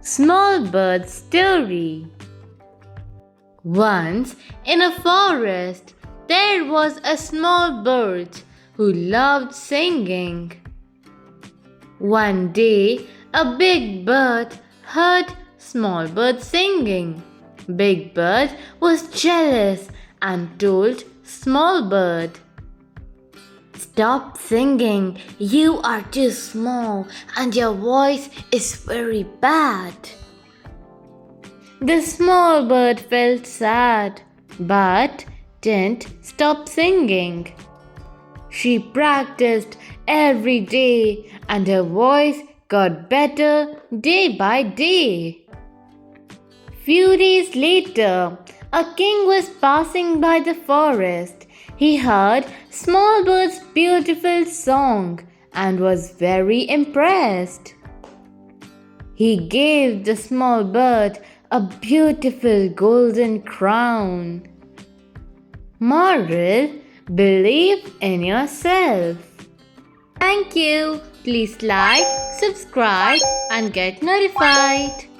Small Bird Story. Once in a forest, there was a small bird who loved singing. One day, a big bird heard Small Bird singing. Big Bird was jealous and told Small Bird, "Stop singing, you are too small and your voice is very bad." The small bird felt sad but didn't stop singing. She practiced every day and her voice got better day by day. Few days later, a king was passing by the forest. He heard Small Bird's beautiful song and was very impressed. He gave the small bird a beautiful golden crown. Moral: believe in yourself. Thank you. Please like, subscribe, and get notified.